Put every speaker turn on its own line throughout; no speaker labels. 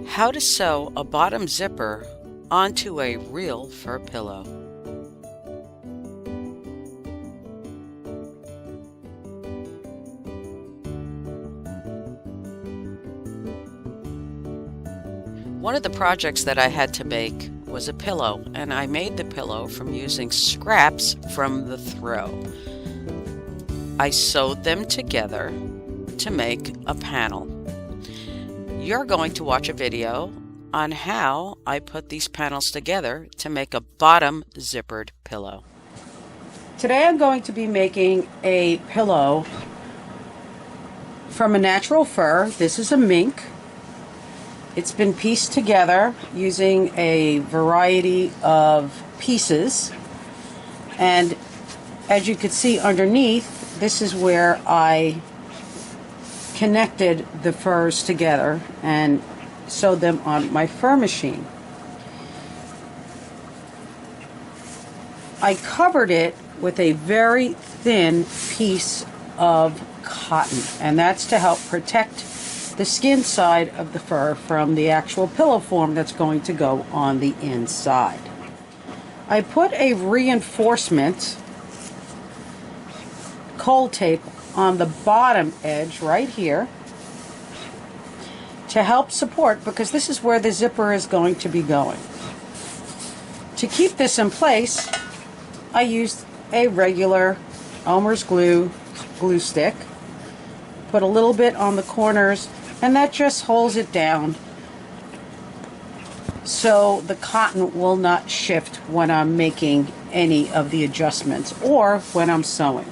How to sew a bottom zipper onto a real fur pillow. One of the projects that I had to make was a pillow, and I made the pillow from using scraps from the throw. I sewed them together to make a panel. You're going to watch a video on how I put these panels together to make a bottom zippered pillow. Today I'm going to be making a pillow from a natural fur. This is a mink. It's been pieced together using a variety of pieces, and as you can see underneath, this is where I connected the furs together and sewed them on my fur machine. I covered it with a very thin piece of cotton, and that's to help protect the skin side of the fur from the actual pillow form that's going to go on the inside. I put a reinforcement cold tape on the bottom edge right here to help support, because this is where the zipper is going to be going. To keep this in place, I used a regular Elmer's glue stick, put a little bit on the corners, and that just holds it down so the cotton will not shift when I'm making any of the adjustments or when I'm sewing.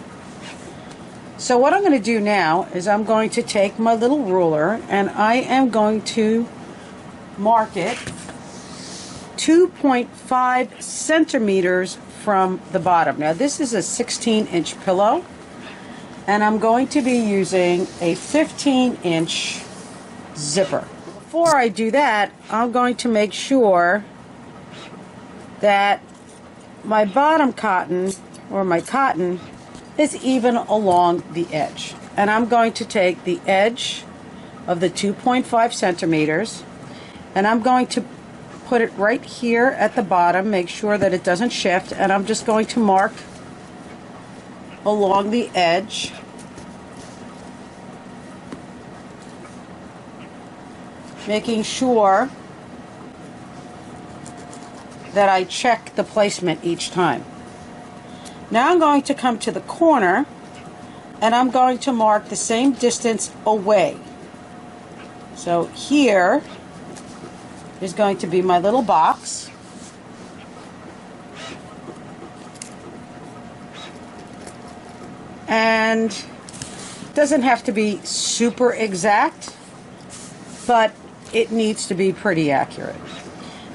So what I'm going to do now is I'm going to take my little ruler and I am going to mark it 2.5 centimeters from the bottom. Now this is a 16-inch pillow, and I'm going to be using a 15-inch zipper. Before I do that, I'm going to make sure that my bottom cotton, or my cotton, is even along the edge. And I'm going to take the edge of the 2.5 centimeters and I'm going to put it right here at the bottom, make sure that it doesn't shift, and I'm just going to mark along the edge. Making sure that I check the placement each time. Now I'm going to come to the corner and I'm going to mark the same distance away. So here is going to be my little box. And it doesn't have to be super exact, but it needs to be pretty accurate.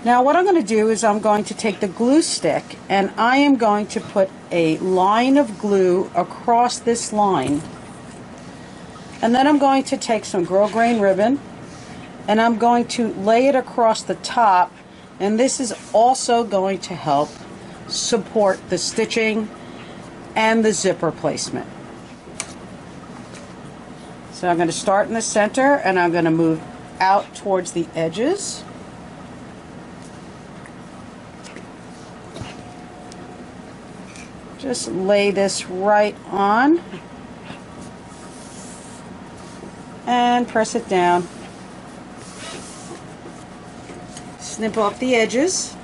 Now what I'm going to do is I'm going to take the glue stick and I am going to put a line of glue across this line, and then I'm going to take some grosgrain ribbon and I'm going to lay it across the top, and this is also going to help support the stitching and the zipper placement. So I'm going to start in the center and I'm going to move out towards the edges. Just lay this right on and press it down. Snip off the edges.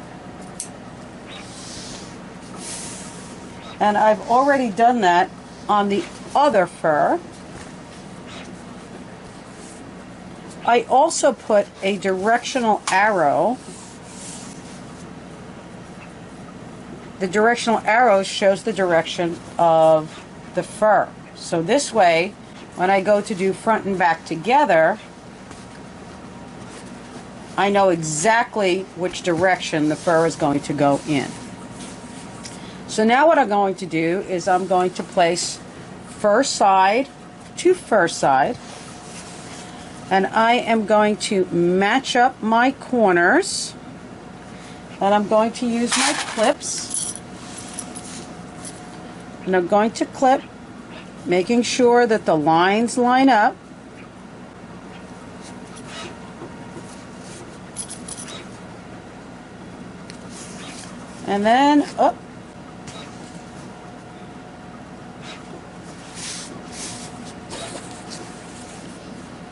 And I've already done that on the other fur. I also put a directional arrow. The directional arrow shows the direction of the fur. So this way, when I go to do front and back together, I know exactly which direction the fur is going to go in. So now what I'm going to do is I'm going to place fur side to fur side, and I am going to match up my corners, and I'm going to use my clips. And I'm going to clip, making sure that the lines line up. And then up.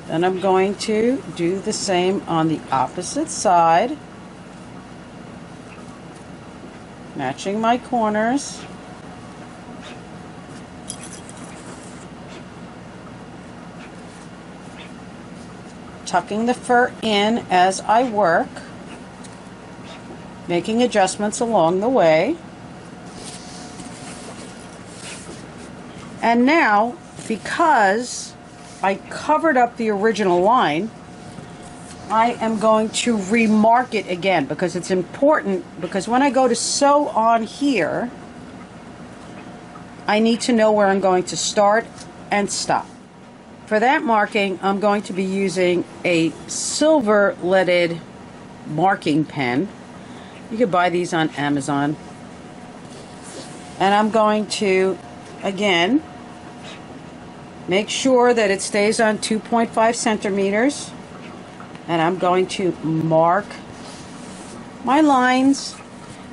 Then I'm going to do the same on the opposite side, matching my corners. Tucking the fur in as I work, making adjustments along the way. And now, because I covered up the original line, I am going to remark it again because it's important, because when I go to sew on here, I need to know where I'm going to start and stop. For that marking, I'm going to be using a silver leaded marking pen. You can buy these on Amazon. And I'm going to, again, make sure that it stays on 2.5 centimeters. And I'm going to mark my lines.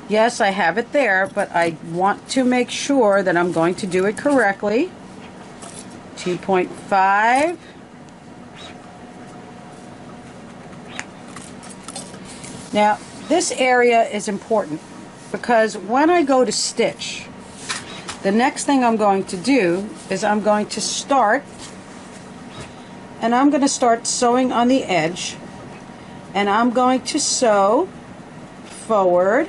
Yes, I have it there, but I want to make sure that I'm going to do it correctly. 2.5. Now, this area is important because when I go to stitch, the next thing I'm going to do is I'm going to start, and I'm going to start sewing on the edge, and I'm going to sew forward,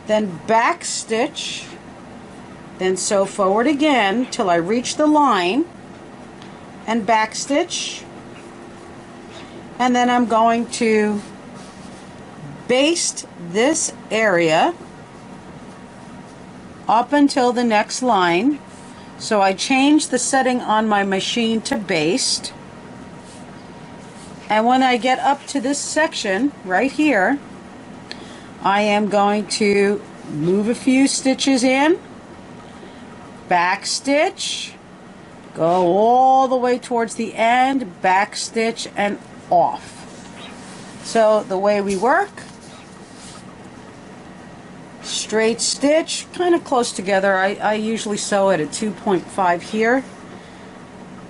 then back stitch, then sew forward again till I reach the line and back stitch, and then I'm going to baste this area up until the next line. So I change the setting on my machine to baste, and when I get up to this section right here, I am going to move a few stitches in, back stitch, go all the way towards the end, back stitch, and off. So the way we work, straight stitch, kind of close together. I usually sew at a 2.5 here.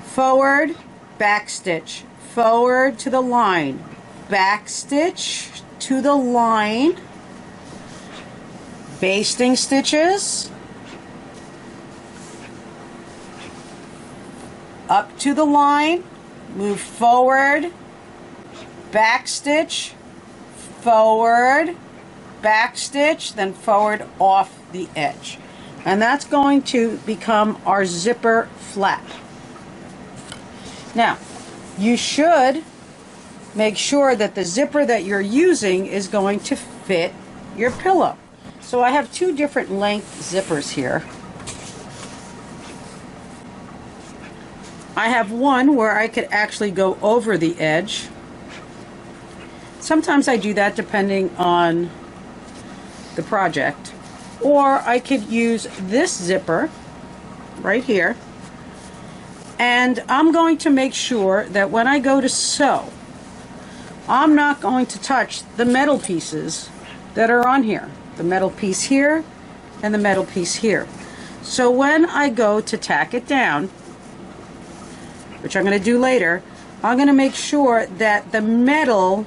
Forward, back stitch, forward to the line, back stitch to the line, basting stitches, up to the line, move forward, back stitch, forward, back stitch, then forward off the edge. And that's going to become our zipper flap. Now, you should make sure that the zipper that you're using is going to fit your pillow. So I have two different length zippers here. I have one where I could actually go over the edge. Sometimes I do that depending on the project. Or I could use this zipper right here. And I'm going to make sure that when I go to sew, I'm not going to touch the metal pieces that are on here. The metal piece here and the metal piece here. So when I go to tack it down, which I'm going to do later, I'm going to make sure that the metal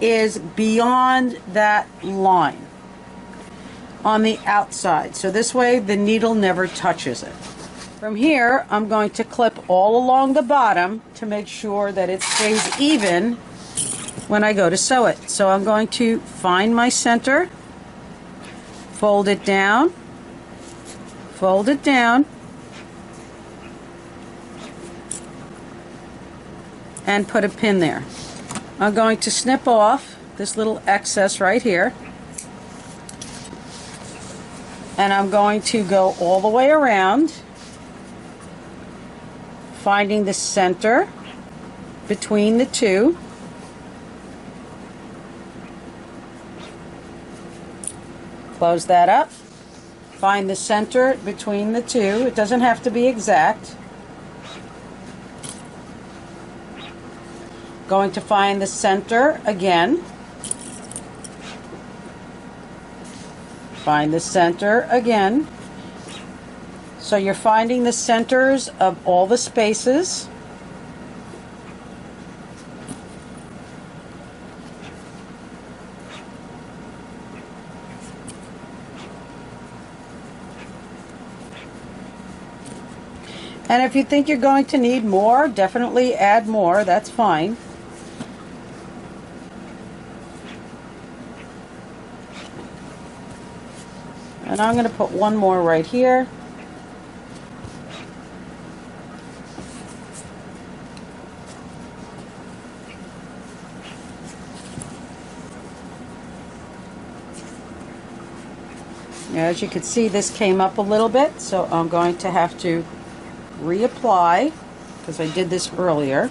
is beyond that line on the outside. So this way the needle never touches it. From here, I'm going to clip all along the bottom to make sure that it stays even when I go to sew it. So I'm going to find my center, fold it down, and put a pin there. I'm going to snip off this little excess right here, and I'm going to go all the way around, finding the center between the two. Close that up. Find the center between the two. It doesn't have to be exact. Going to find the center again. Find the center again. So you're finding the centers of all the spaces. And if you think you're going to need more, definitely add more. That's fine. And I'm going to put one more right here. As you can see, this came up a little bit, so I'm going to have to reapply because I did this earlier.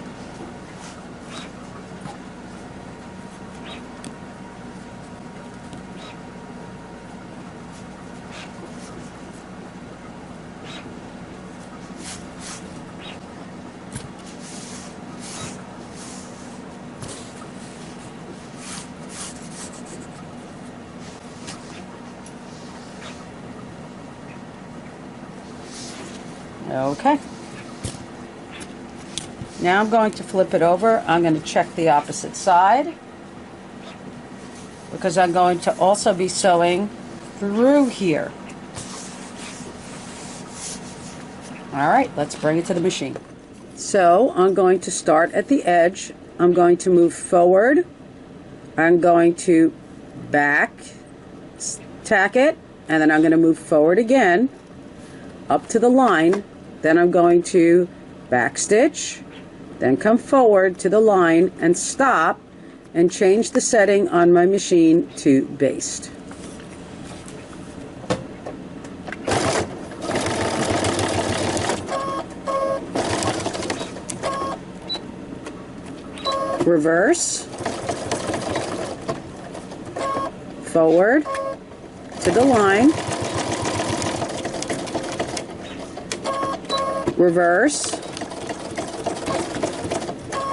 Okay. Now I'm going to flip it over. I'm going to check the opposite side because I'm going to also be sewing through here. All right, let's bring it to the machine. So I'm going to start at the edge. I'm going to move forward. I'm going to back tack it, and then I'm going to move forward again up to the line. Then I'm going to back stitch, then come forward to the line and stop and change the setting on my machine to based. Reverse, forward to the line, reverse,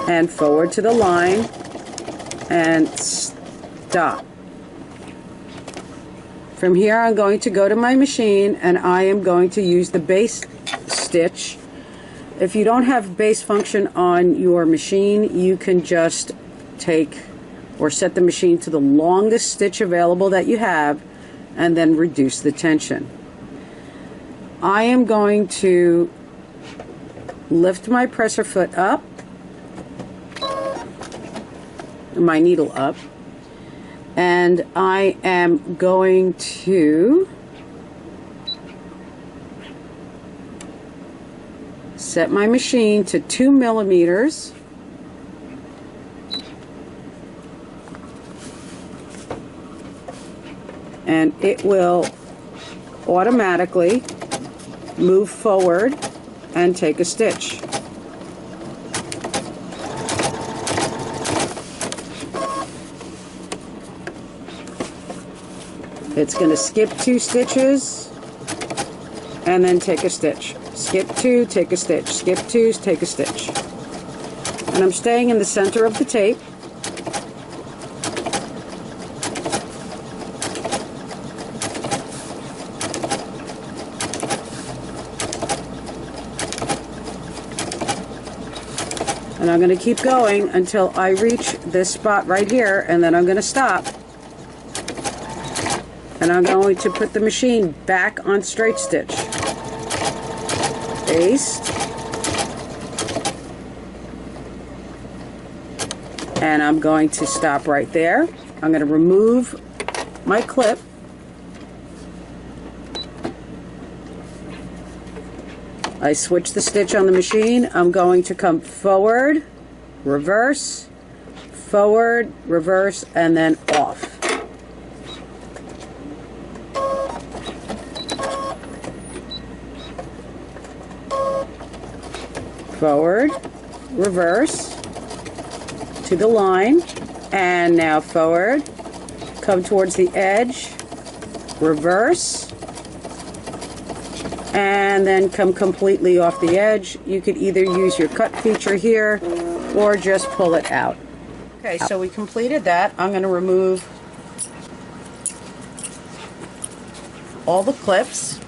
and forward to the line, and stop. From here I'm going to go to my machine and I am going to use the base stitch. If you don't have base function on your machine, you can just take or set the machine to the longest stitch available that you have and then reduce the tension. I am going to lift my presser foot up, my needle up, and I am going to set my machine to 2 millimeters, and it will automatically move forward and take a stitch. It's going to skip 2 stitches and then take a stitch. Skip 2, take a stitch. Skip 2, take a stitch. And I'm staying in the center of the tape. And I'm going to keep going until I reach this spot right here, and then I'm going to stop. And I'm going to put the machine back on straight stitch. Baste. And I'm going to stop right there. I'm going to remove my clip. I switch the stitch on the machine. I'm going to come forward, reverse, forward, reverse, and then off. Forward, reverse, to the line, and now forward, come towards the edge, reverse, and then come completely off the edge. You could either use your cut feature here or just pull it out. Okay, so we completed that. I'm going to remove all the clips.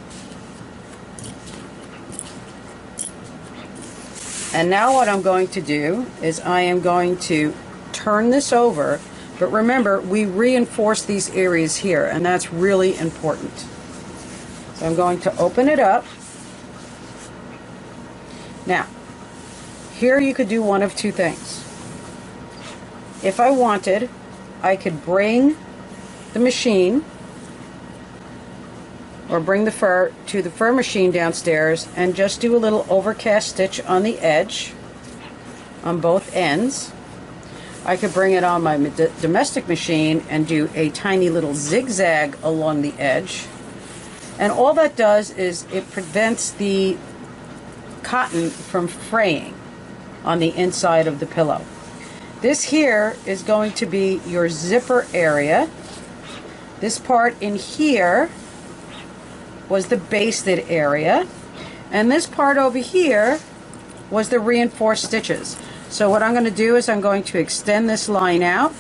And now what I'm going to do is I am going to turn this over, but remember, we reinforce these areas here, and that's really important. So I'm going to open it up. Now, here you could do one of two things. If I wanted, I could bring the machine or bring the fur to the fur machine downstairs and just do a little overcast stitch on the edge on both ends. I could bring it on my domestic machine and do a tiny little zigzag along the edge. And all that does is it prevents the cotton from fraying on the inside of the pillow. This here is going to be your zipper area. This part in here was the basted area, and this part over here was the reinforced stitches. So what I'm going to do is I'm going to extend this line out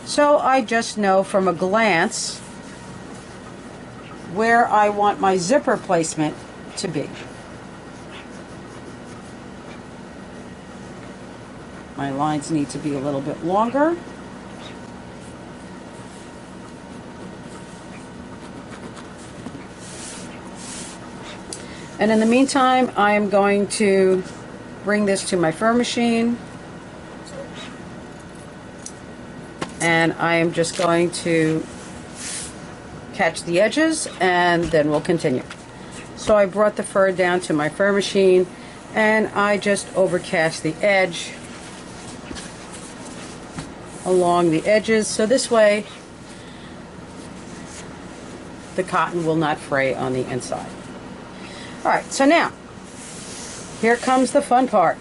so I just know from a glance where I want my zipper placement to be. My lines need to be a little bit longer. And in the meantime, I am going to bring this to my fur machine. And I am just going to catch the edges, and then we'll continue. So I brought the fur down to my fur machine, and I just overcast the edge along the edges, so this way the cotton will not fray on the inside. Alright, so now here comes the fun part.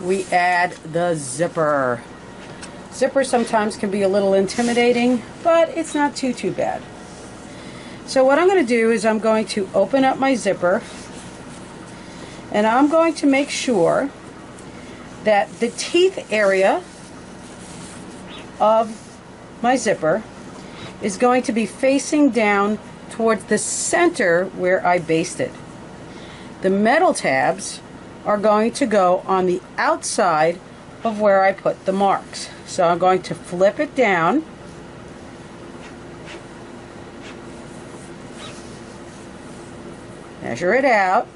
We add the zipper. Zipper sometimes can be a little intimidating, but it's not too bad. So what I'm going to do is I'm going to open up my zipper, and I'm going to make sure that the teeth area of my zipper is going to be facing down towards the center where I basted. The metal tabs are going to go on the outside of where I put the marks. So I'm going to flip it down, measure it out,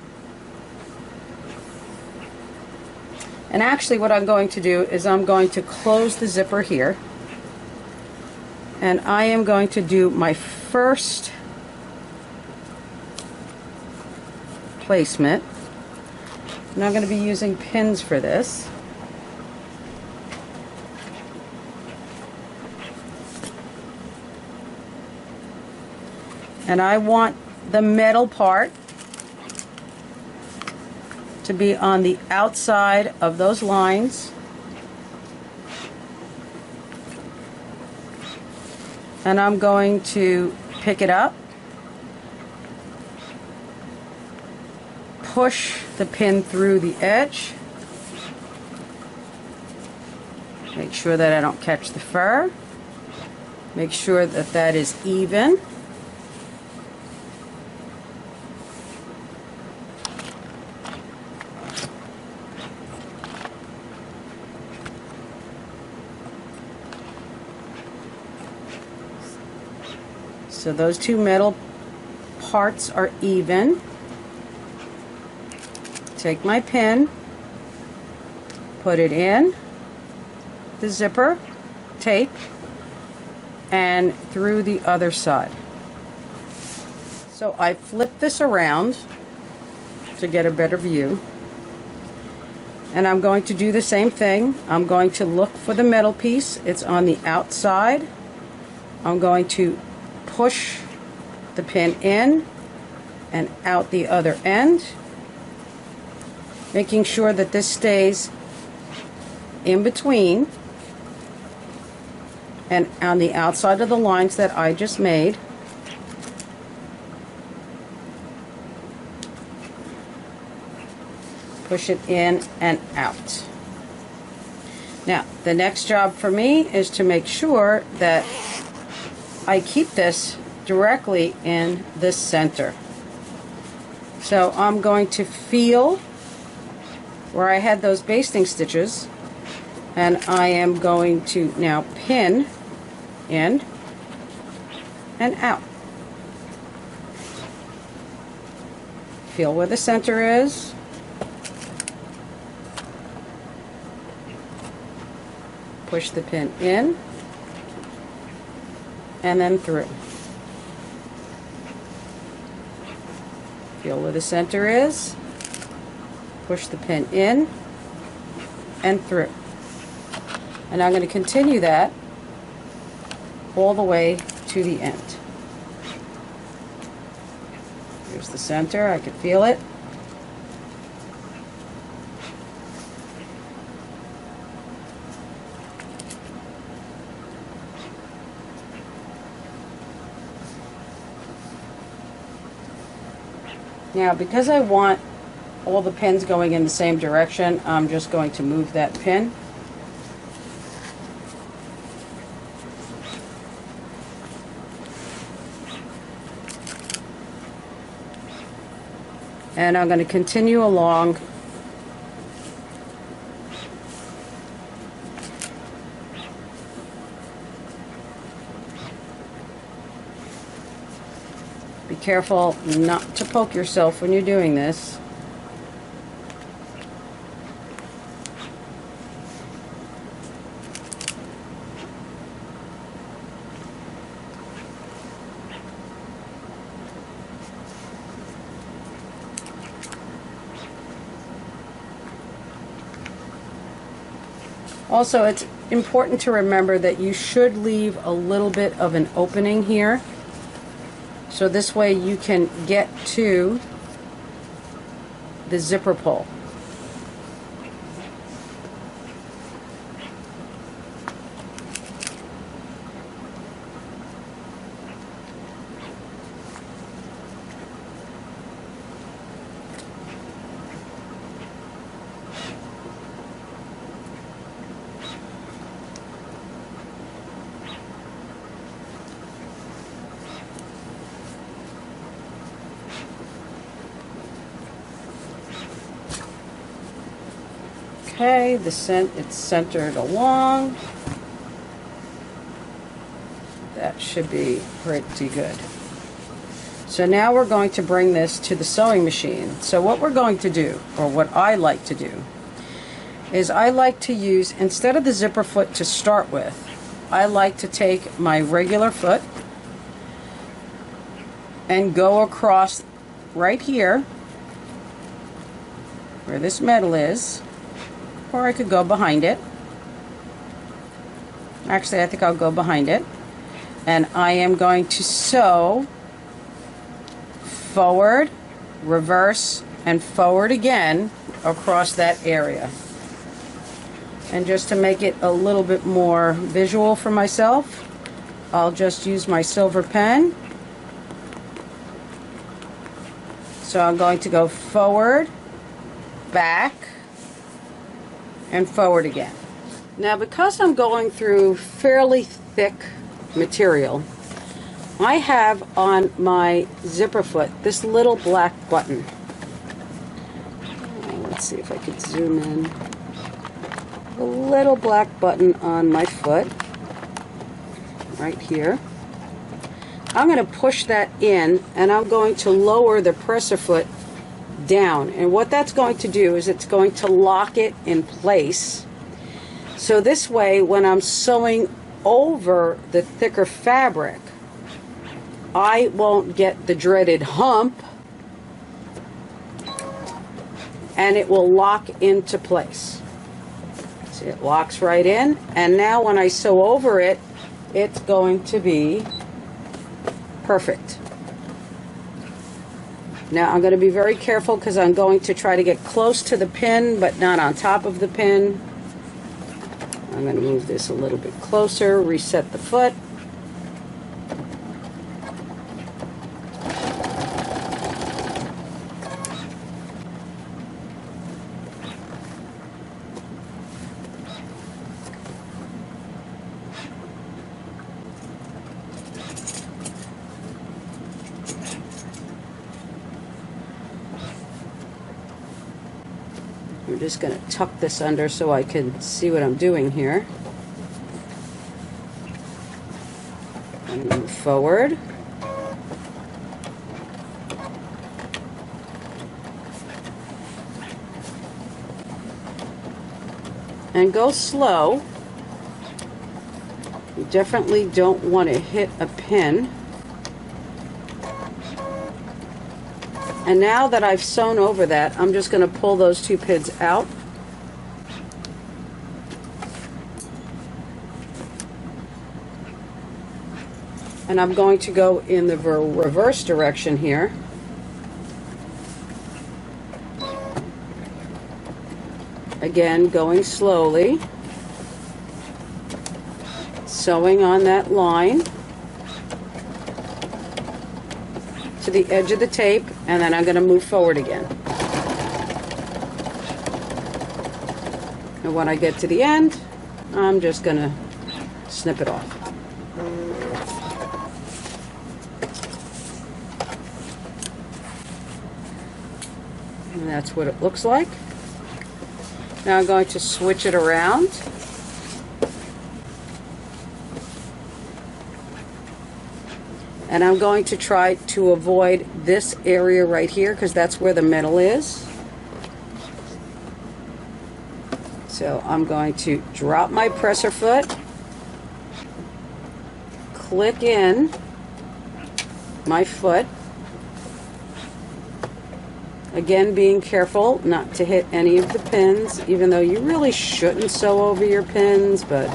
and actually what I'm going to do is I'm going to close the zipper here, and I am going to do my first placement. And I'm going to be using pins for this. And I want the metal part to be on the outside of those lines. And I'm going to pick it up, push the pin through the edge, make sure that I don't catch the fur, make sure that that is even. So those two metal parts are even. Take my pin, put it in the zipper, tape, and through the other side. So I flip this around to get a better view. And I'm going to do the same thing. I'm going to look for the metal piece. It's on the outside. I'm going to push the pin in and out the other end, making sure that this stays in between and on the outside of the lines that I just made. Push it in and out. Now, the next job for me is to make sure that I keep this directly in the center. So I'm going to feel where I had those basting stitches, and I am going to now pin in and out. Feel where the center is. Push the pin in and then through. Feel where the center is. Push the pin in and through. And I'm going to continue that all the way to the end. Here's the center. I can feel it. Now, because I want all the pins going in the same direction, I'm just going to move that pin. And I'm going to continue along Be careful not to poke yourself when you're doing this. Also, it's important to remember that you should leave a little bit of an opening here, so this way you can get to the zipper pull. Okay, it's centered along. That should be pretty good. So now we're going to bring this to the sewing machine. So what we're going to do, or what I like to do, is I like to use, instead of the zipper foot to start with, I like to take my regular foot and go across right here where this metal is, or I could go behind it. Actually, I think I'll go behind it. And I am going to sew forward, reverse, and forward again across that area. And just to make it a little bit more visual for myself, I'll just use my silver pen. So I'm going to go forward, back, and forward again. Now, because I'm going through fairly thick material, I have on my zipper foot this little black button. Let's see if I could zoom in. A little black button on my foot, right here. I'm going to push that in, and I'm going to lower the presser foot down, and what that's going to do is it's going to lock it in place, so this way when I'm sewing over the thicker fabric, I won't get the dreaded hump, and it will lock into place. See, it locks right in, and now when I sew over it, it's going to be perfect. Now I'm going to be very careful because I'm going to try to get close to the pin but not on top of the pin. I'm going to move this a little bit closer, reset the foot. just going to tuck this under so I can see what I'm doing here. And move forward. And go slow. You definitely don't want to hit a pin. And now that I've sewn over that, I'm just going to pull those two pins out. And I'm going to go in the reverse direction here. Again, going slowly. Sewing on that line to the edge of the tape, and then I'm going to move forward again. And when I get to the end, I'm just going to snip it off. And that's what it looks like. Now I'm going to switch it around. And I'm going to try to avoid this area right here because that's where the metal is. So I'm going to drop my presser foot, click in my foot, again being careful not to hit any of the pins, even though you really shouldn't sew over your pins, but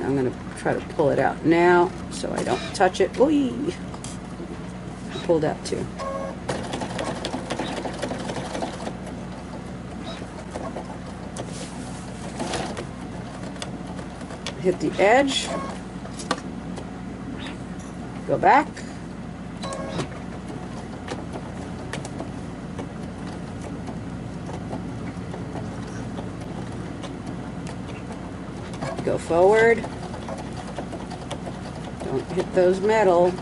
I'm going to try to pull it out now so I don't touch it. Ooh, I pulled out too. Hit the edge, go back, go forward. Don't hit those metal.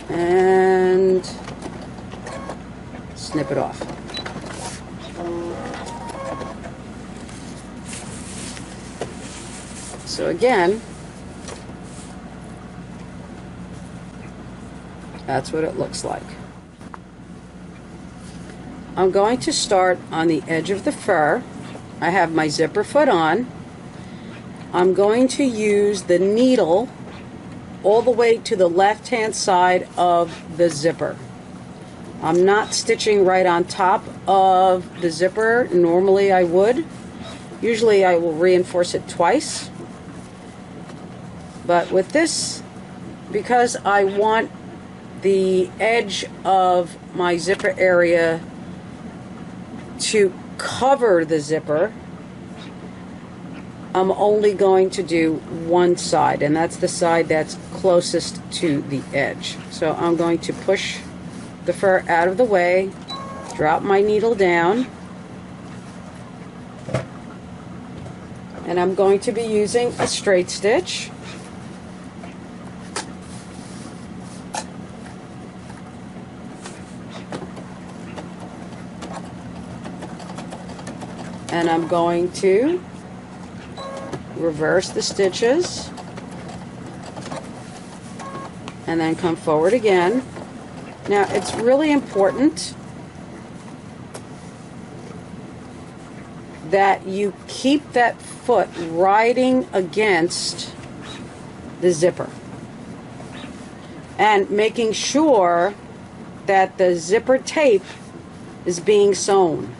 And snip it off. So again, that's what it looks like. I'm going to start on the edge of the fur. I have my zipper foot on. I'm going to use the needle all the way to the left-hand side of the zipper. I'm not stitching right on top of the zipper. Normally I would. Usually I will reinforce it twice. But with this, because I want the edge of my zipper area to cover the zipper, I'm only going to do one side, and that's the side that's closest to the edge. So I'm going to push the fur out of the way, drop my needle down, and I'm going to be using a straight stitch. And I'm going to reverse the stitches and then come forward again. Now it's really important that you keep that foot riding against the zipper and making sure that the zipper tape is being sewn.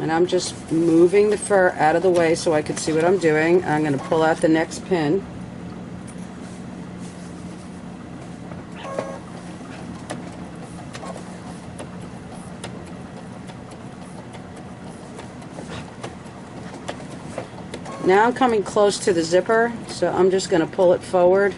And I'm just moving the fur out of the way so I can see what I'm doing. I'm going to pull out the next pin. Now I'm coming close to the zipper, so I'm just going to pull it forward.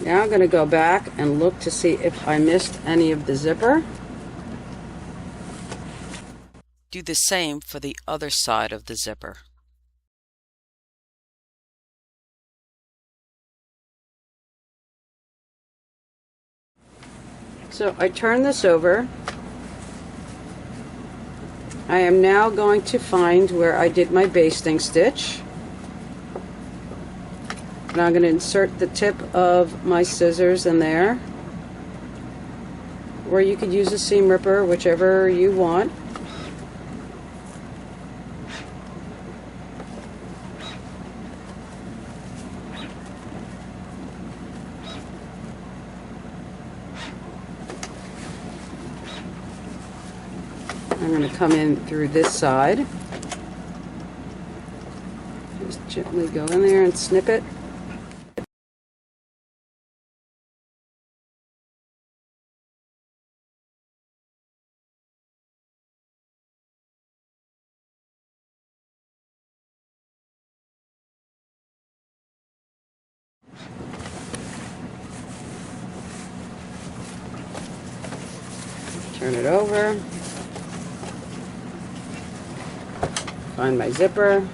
Now I'm going to go back and look to see if I missed any of the zipper.
Do the same for the other side of the zipper.
So I turn this over. I am now going to find where I did my basting stitch. And I'm going to insert the tip of my scissors in there. Or you could use a seam ripper, whichever you want. I'm going to come in through this side. Just gently go in there and snip it. Turn it over. Find my zipper.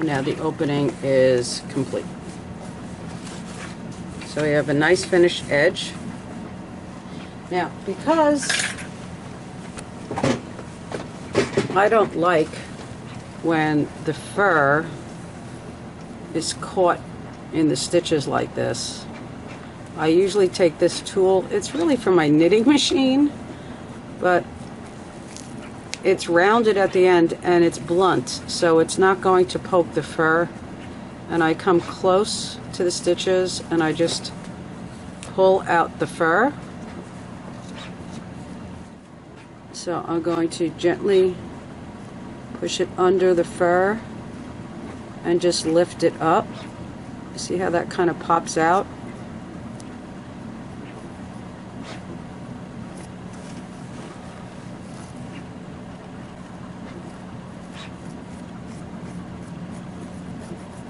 Now the opening is complete. So we have a nice finished edge. Now, because I don't like when the fur is caught in the stitches like this, I usually take this tool. It's really for my knitting machine, but it's rounded at the end and it's blunt, so it's not going to poke the fur. And I come close to the stitches and I just pull out the fur. So I'm going to gently push it under the fur and just lift it up. See how that kind of pops out?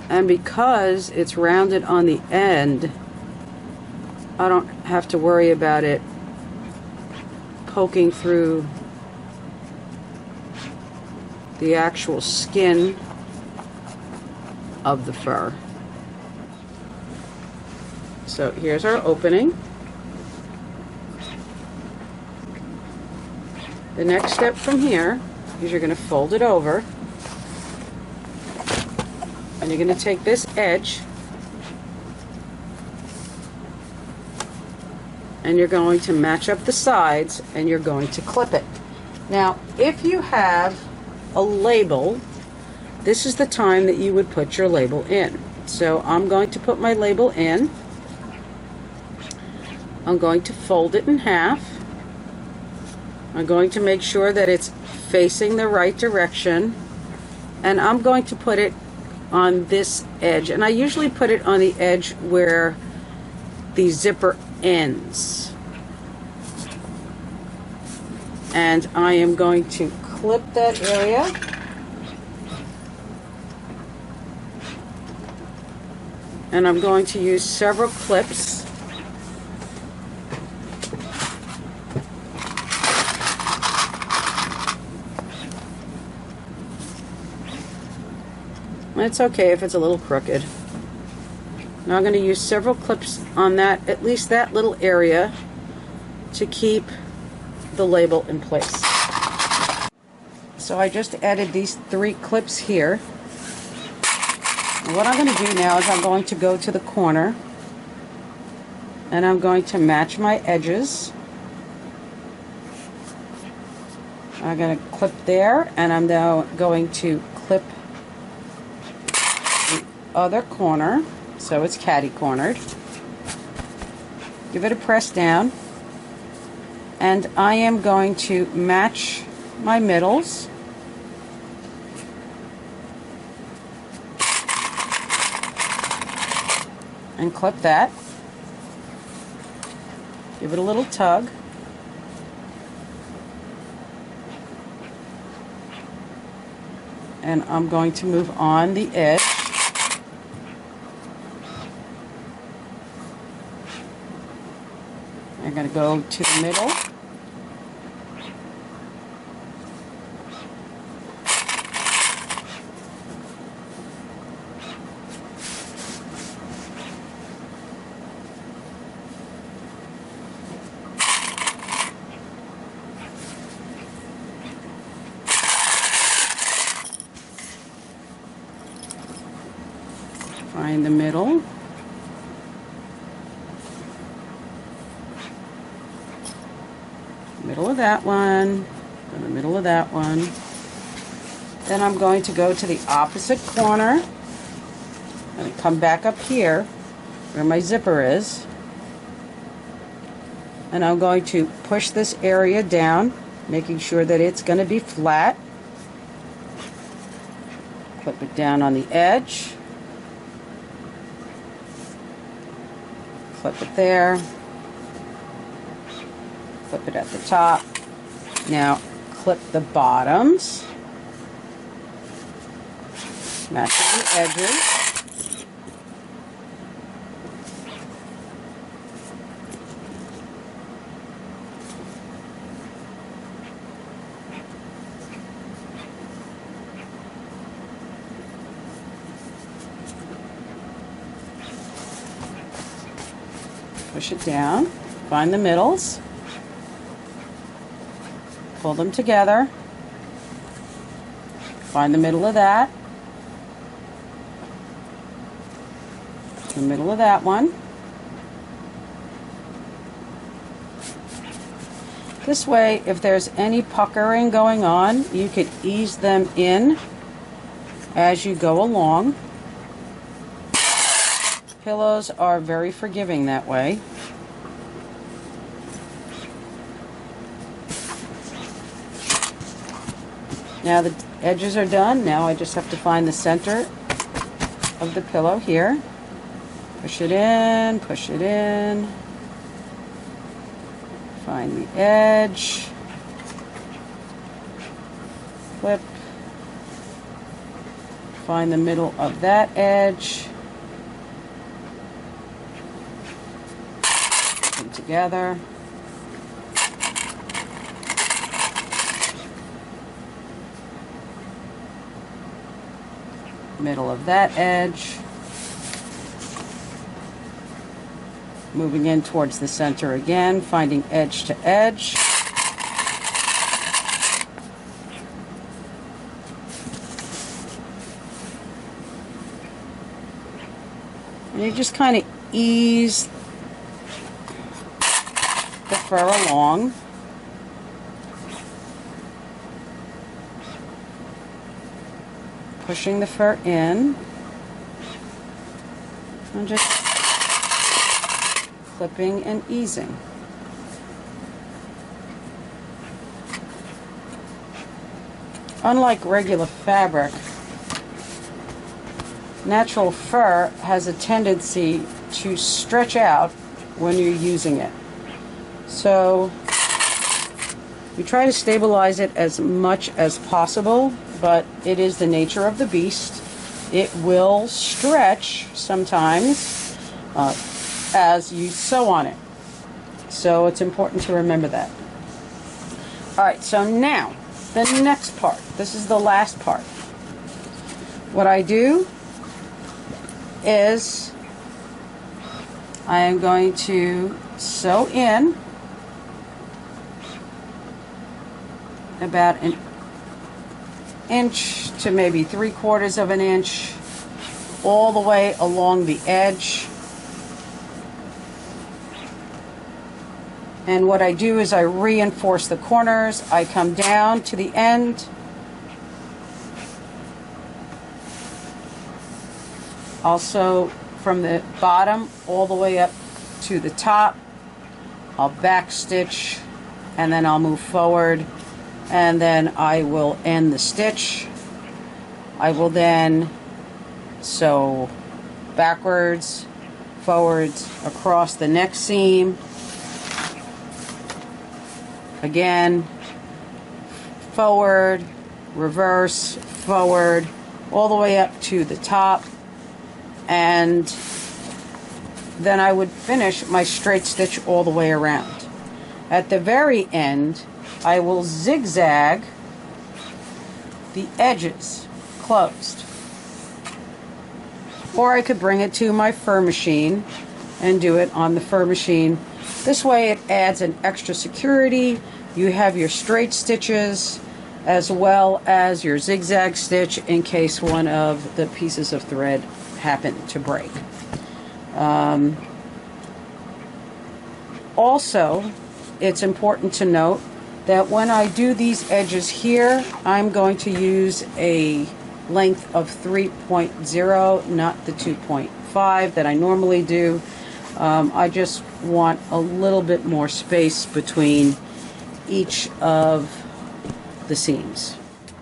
And because it's rounded on the end, I don't have to worry about it poking through the actual skin of the fur. So here's our opening. The next step from here is you're going to fold it over, and you're going to take this edge and you're going to match up the sides and you're going to clip it. Now, if you have a label, this is the time that you would put your label in. So I'm going to put my label in. I'm going to fold it in half. I'm going to make sure that it's facing the right direction, and I'm going to put it on this edge, and I usually put it on the edge where the zipper ends. And I am going to clip that area. And I'm going to use several clips. It's okay if it's a little crooked. Now I'm going to use several clips on that, at least that little area, to keep the label in place. So I just added these 3 clips here. And what I'm going to do now is I'm going to go to the corner and I'm going to match my edges. I'm going to clip there, and I'm now going to clip the other corner so it's catty cornered. Give it a press down, and I am going to match my middles. And clip that. Give it a little tug. And I'm going to move on the edge. I'm going to go to the middle. Find the middle. Middle of that one, and the middle of that one. Then I'm going to go to the opposite corner and come back up here where my zipper is. And I'm going to push this area down, making sure that it's going to be flat. Clip it down on the edge. Clip it there. Clip it at the top. Now clip the bottoms. Matching the edges. Push it down. Find the middles. Pull them together. Find the middle of that. The middle of that one. This way, if there's any puckering going on, you could ease them in as you go along. Pillows are very forgiving that way. Now the edges are done. Now I just have to find the center of the pillow here. Push it in, push it in. Find the edge. Clip. Find the middle of that edge. Put them together. middle of that edge. Moving in towards the center again, finding edge to edge. And you just kind of ease the fur along. Pushing the fur in. And just clipping and easing. Unlike regular fabric, natural fur has a tendency to stretch out when you're using it. So you try to stabilize it as much as possible, but it is the nature of the beast. It will stretch sometimes as you sew on it. So it's important to remember that. Alright, so now the next part. This is the last part. What I do is I am going to sew in about an inch to maybe 3/4 of an inch all the way along the edge. And what I do is I reinforce the corners. I come down to the end. Also from the bottom all the way up to the top. I'll back stitch and then I'll move forward and then I will end the stitch. I will then sew backwards, forwards, across the next seam. Again, forward, reverse, forward, all the way up to the top. And then I would finish my straight stitch all the way around. At the very end, I will zigzag the edges closed. Or I could bring it to my fur machine and do it on the fur machine. This way it adds an extra security. You have your straight stitches as well as your zigzag stitch in case one of the pieces of thread happen to break. Also, it's important to note that when I do these edges here, I'm going to use a length of 3.0, not the 2.5 that I normally do. I just want a little bit more space between each of the seams.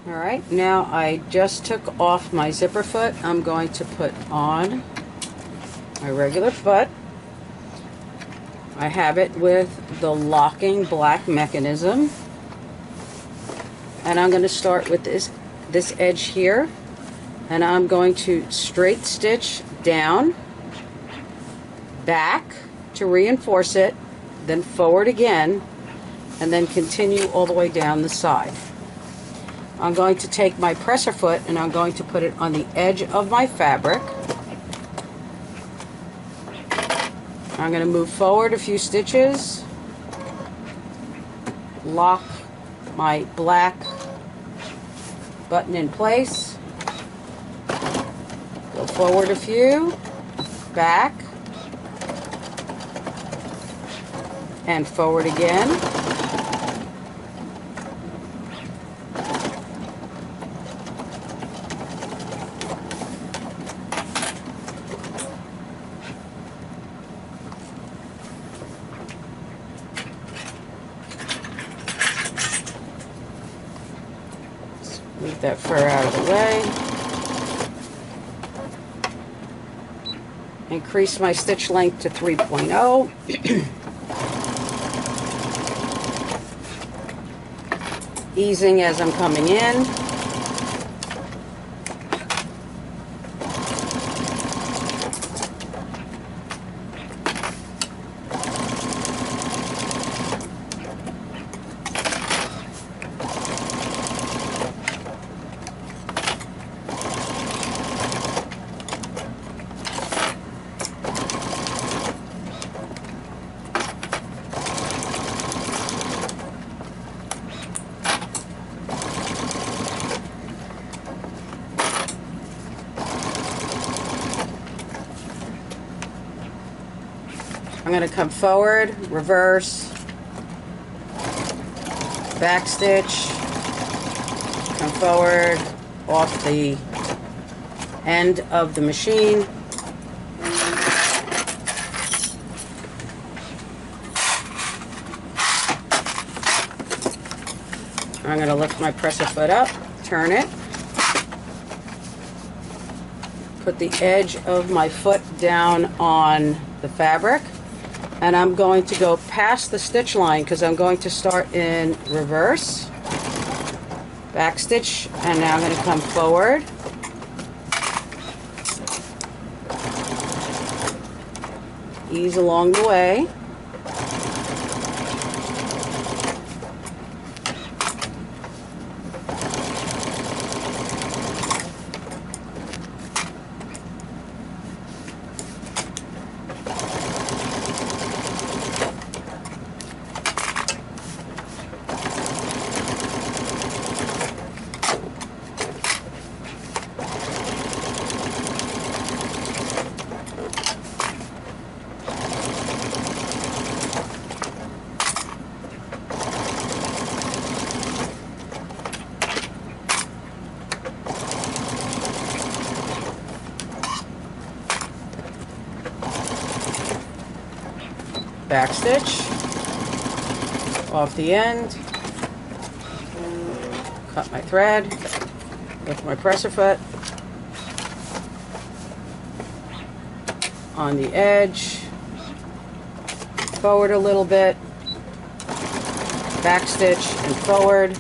Alright, now I just took off my zipper foot. I'm going to put on my regular foot. I have it with the locking black mechanism. And I'm going to start with this edge here. And I'm going to straight stitch down, back to reinforce it, then forward again, and then continue all the way down the side. I'm going to take my presser foot and I'm going to put it on the edge of my fabric. I'm going to move forward a few stitches, lock my black button in place, go forward a few, back, and forward again. Move that fur out of the way. Increase my stitch length to 3.0. Easing as I'm coming in. I'm going to come forward, reverse, back stitch, come forward, off the end of the machine. I'm going to lift my presser foot up, turn it, put the edge of my foot down on the fabric, and I'm going to go past the stitch line because I'm going to start in reverse, back stitch, and now I'm going to come forward, ease along the way, back stitch, off the end, cut my thread, lift my presser foot, on the edge, forward a little bit, back stitch and forward,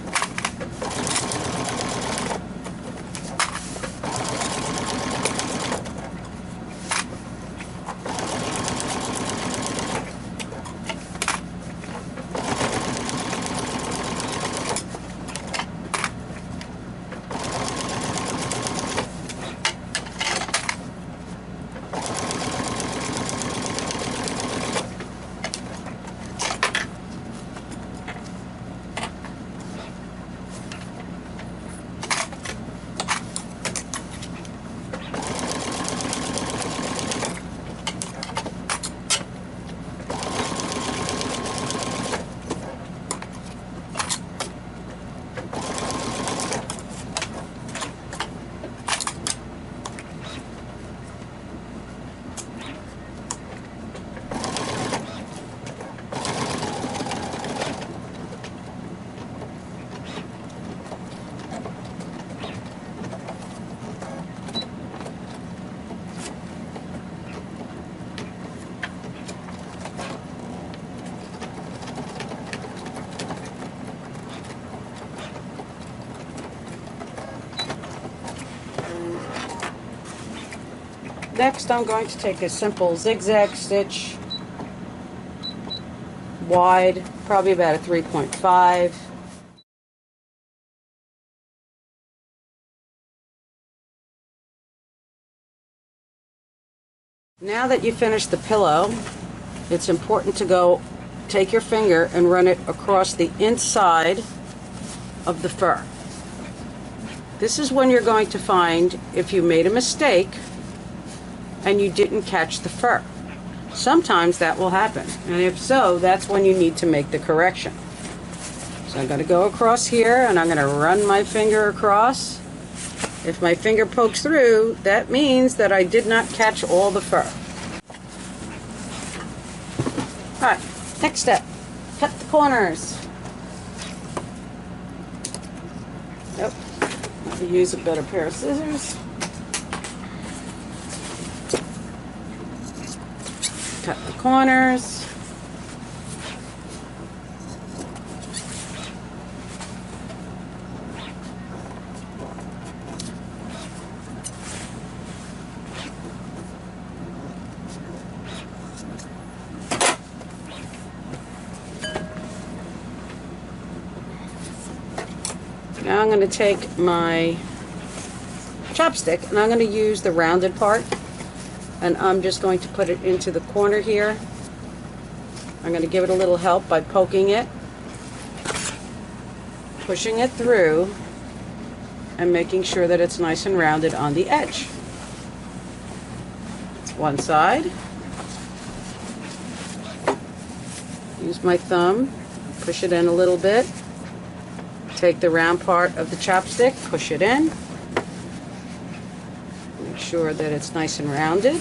Next, I'm going to take a simple zigzag stitch, wide, probably about a 3.5. Now that you finished the pillow, it's important to go take your finger and run it across the inside of the fur. This is when you're going to find if you made a mistake and you didn't catch the fur. Sometimes that will happen, and if so, that's when you need to make the correction. So I'm going to go across here and I'm going to run my finger across. If my finger pokes through, that means that I did not catch all the fur. Alright, next step, cut the corners. Yep, I'll use a better pair of scissors. Cut the corners. Now I'm going to take my chopstick and I'm going to use the rounded part, and I'm just going to put it into the corner here. I'm going to give it a little help by poking it, pushing it through, and making sure that it's nice and rounded on the edge. That's one side. use my thumb, push it in a little bit. Take the round part of the chopstick, push it in. Make sure that it's nice and rounded.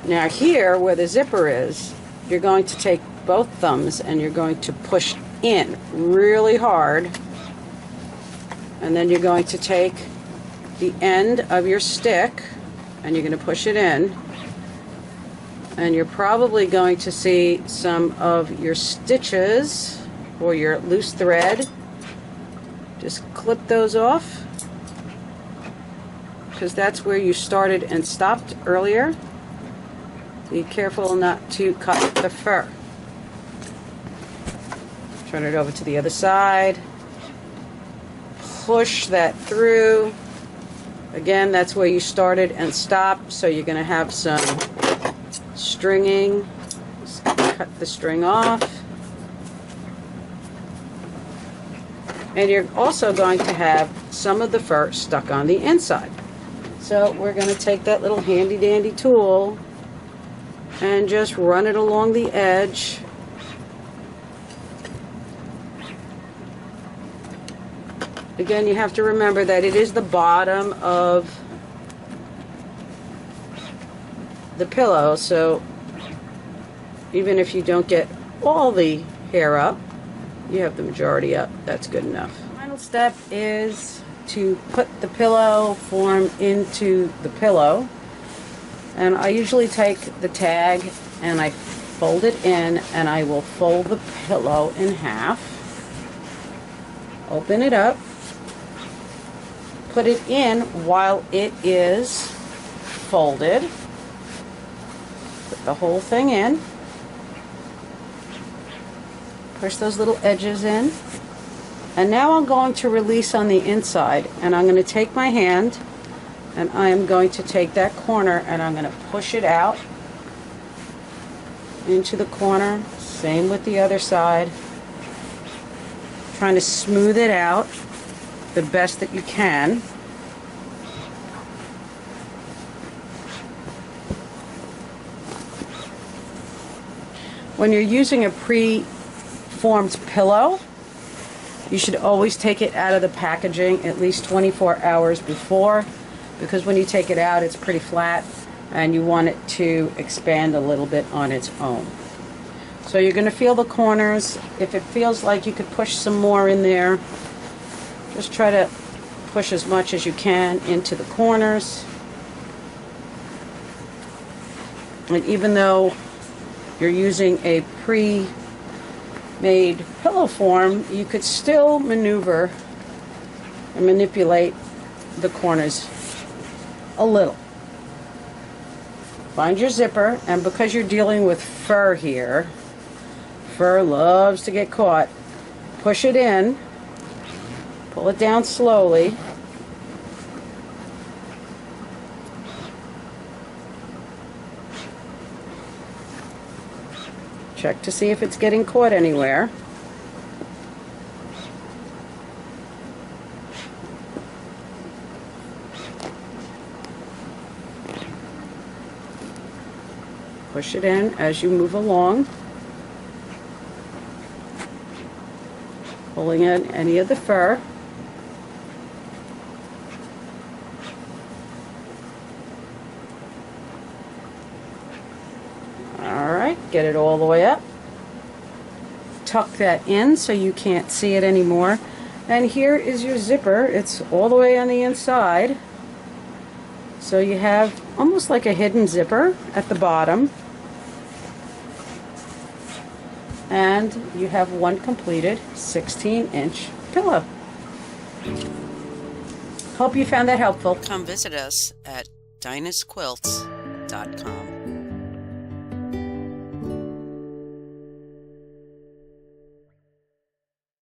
Now here, where the zipper is, you're going to take both thumbs and you're going to push in really hard. And then you're going to take the end of your stick and you're going to push it in. And you're probably going to see some of your stitches or your loose thread. Just clip those off, because that's where you started and stopped earlier. Be careful not to cut the fur. Turn it over to the other side. Push that through. Again, that's where you started and stopped, so you're going to have some stringing. Just cut the string off. And you're also going to have some of the fur stuck on the inside. So we're going to take that little handy dandy tool and just run it along the edge. Again, you have to remember that it is the bottom of the pillow, so even if you don't get all the hair up, you have the majority up. That's good enough. Final step is to put the pillow form into the pillow. And I usually take the tag and I fold it in, and I will fold the pillow in half. Open it up. Put it in while it is folded. Put the whole thing in. Push those little edges in. And now I'm going to release on the inside, and I'm going to take my hand and I am going to take that corner and I'm going to push it out into the corner. Same with the other side. Trying to smooth it out the best that you can. When you're using a pre-formed pillow, you should always take it out of the packaging at least 24 hours before, because when you take it out it's pretty flat and you want it to expand a little bit on its own. So you're going to feel the corners. If it feels like you could push some more in there, just try to push as much as you can into the corners. And even though you're using a pre-made pillow form, you could still maneuver and manipulate the corners a little. Find your zipper, and because you're dealing with fur here, fur loves to get caught. Push it in, pull it down slowly. Check to see if it's getting caught anywhere. Push it in as you move along, pulling in any of the fur. Alright, get it all the way up. Tuck that in so you can't see it anymore. And here is your zipper. It's all the way on the inside. So you have almost like a hidden zipper at the bottom. And you have one completed 16-inch pillow. Hope you found that helpful.
Come visit us at dinahsquilts.com.